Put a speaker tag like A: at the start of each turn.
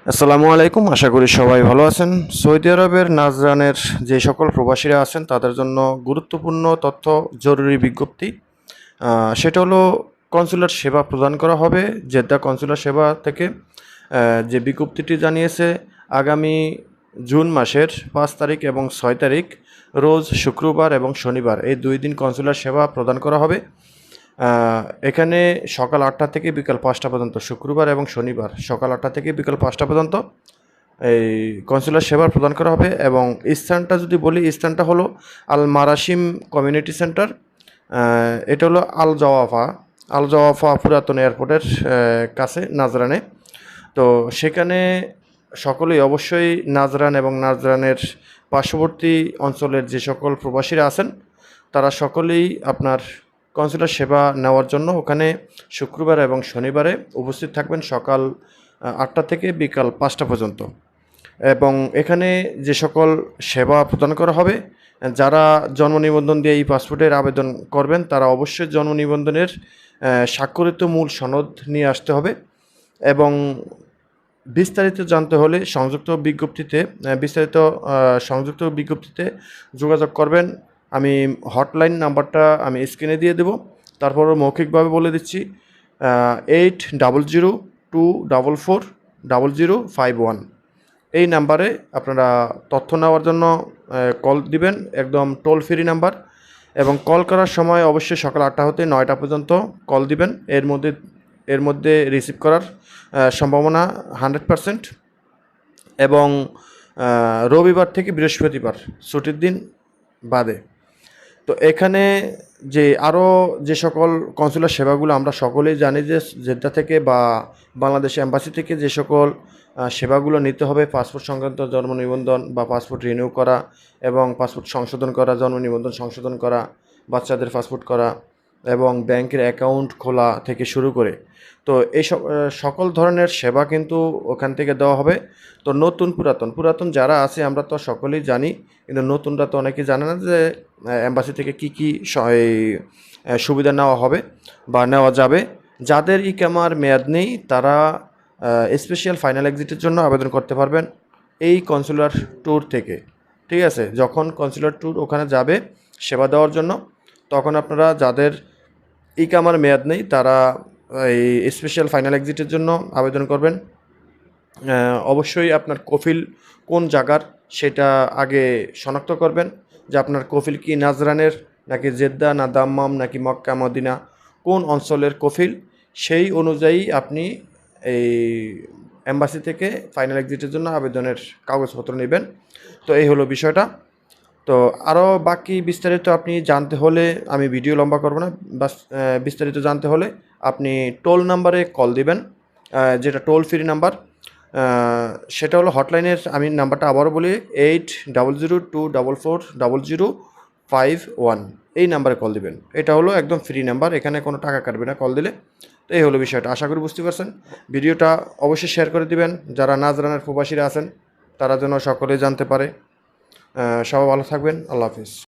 A: আসসালামু আলাইকুম, আশা করি সবাই ভালো আছেন। সৌদি আরবের নাজরানের যে সকল প্রবাসীরা আছেন তাদের জন্য গুরুত্বপূর্ণ তথ্য, জরুরি বিজ্ঞপ্তি। সেটা হলো কনসুলার সেবা প্রদান করা হবে জেদ্দা কনসুলার সেবা থেকে। যে বিজ্ঞপ্তিটি জানিয়েছে আগামী জুন মাসের 5 তারিখ এবং 6 তারিখ রোজ শুক্রবার এবং শনিবার এই 2 দিন কনসুলার সেবা প্রদান করা হবে। এখানে সকাল 8টা থেকে বিকাল 5টা পর্যন্ত, শুক্রবার এবং শনিবার সকাল 8টা থেকে বিকাল 5টা পর্যন্ত এই কনসুলার সেবা প্রদান করা হবে। এবং স্থানটা যদি বলি, স্থানটা হলো আল মারাসিম কমিউনিটি সেন্টার। এটা হলো আল জওয়াফা পুরাতন এয়ারপোর্টের কাছে নাজরানে। তো সেখানে সকলেই অবশ্যই নাজরান এবং নাজরানের পার্শ্ববর্তী অঞ্চলের যে সকল প্রবাসীরা আছেন তারা সকলেই আপনার কনসুলার সেবা নেওয়ার জন্য ওখানে শুক্রবার এবং শনিবারে উপস্থিত থাকবেন সকাল 8টা থেকে বিকাল 5টা পর্যন্ত। এবং এখানে যে সকল সেবা প্রদান করা হবে, যারা জন্ম নিবন্ধন দিয়ে এই পাসপোর্টের আবেদন করবেন তারা অবশ্যই জন্ম নিবন্ধনের স্বাক্ষরিত মূল সনদ নিয়ে আসতে হবে। এবং বিস্তারিত জানতে হলে সংযুক্ত বিজ্ঞপ্তিতে যোগাযোগ করবেন। আমি হটলাইন নাম্বারটা আমি স্ক্রিনে দিয়ে দেব, তারপরও মৌখিকভাবে বলে দিচ্ছি। 8002440051 এই নাম্বারে আপনারা তথ্য নেওয়ার জন্য কল দিবেন, একদম টোল ফ্রি নাম্বার। এবং কল করার সময় অবশ্যই সকাল 8টা হতে 9টা পর্যন্ত কল দিবেন। এর মধ্যে রিসিভ করার সম্ভাবনা 100%। এবং রবিবার থেকে বৃহস্পতিবার ছুটির দিন বাদে। তো এখানে যে সকল কনসুলার সেবাগুলো আমরা সকলেই জানি যে জেদ্দা থেকে বা বাংলাদেশ এম্বাসি থেকে যে সকল সেবাগুলো নিতে হবে, পাসপোর্ট সংক্রান্ত জন্ম নিবন্ধন বা পাসপোর্ট রিনিউ করা এবং পাসপোর্ট সংশোধন করা, জন্ম নিবন্ধন সংশোধন করা, বাচ্চাদের পাসপোর্ট করা এবং ব্যাংকের অ্যাকাউন্ট খোলা থেকে শুরু করে, তো এই সকল ধরনের সেবা কিন্তু ওখান থেকে দেওয়া হবে। তো পুরাতন যারা আছে আমরা তো সকলেই জানি, কিন্তু নতুনরা তো অনেকে জানে না যে এম্বাসি থেকে কী সুবিধা নেওয়া হবে বা নেওয়া যাবে। যাদের ইকামার মেয়াদ নেই তারা স্পেশাল ফাইনাল এক্সিটের জন্য আবেদন করতে পারবেন এই কনসুলার ট্যুর থেকে। ঠিক আছে, যখন কনসুলার ট্যুর ওখানে যাবে সেবা দেওয়ার জন্য, তখন আপনারা যাদের ইকামার মেয়াদ নেই তারা এই স্পেশাল ফাইনাল এক্সিটের জন্য আবেদন করবেন। অবশ্যই আপনার কফিল কোন জায়গার সেটা আগে শনাক্ত করবেন, যে আপনার কফিল কি নাজরানের নাকি জেদ্দা না দাম্মাম নাকি মক্কা মদিনা, কোন অঞ্চলের কফিল, সেই অনুযায়ী আপনি এই এম্বাসি থেকে ফাইনাল এক্সিটের জন্য আবেদনের কাগজপত্র নেবেন। তো এই হলো বিষয়টা। তো আরও বাকি বিস্তারিত আপনি জানতে হলে, আমি ভিডিও লম্বা করব না, বাস বিস্তারিত জানতে হলে আপনি টোল নাম্বারে কল দিবেন, যেটা টোল ফ্রি নাম্বার। সেটা হলো হটলাইনের, আমি নাম্বারটা আবারও বলি, 8002444051 এই নাম্বারে কল দিবেন। এটা হলো একদম ফ্রি নাম্বার, এখানে কোনো টাকা কাটবে না কল দিলে। তো এই হলো বিষয়টা, আশা করি বুঝতে পারছেন। ভিডিওটা অবশ্যই শেয়ার করে দিবেন, যারা নাজরানের প্রবাসীরা আছেন তারা যেন সকলেই জানতে পারে। সবাই ভালো থাকবেন, আল্লাহ হাফিজ।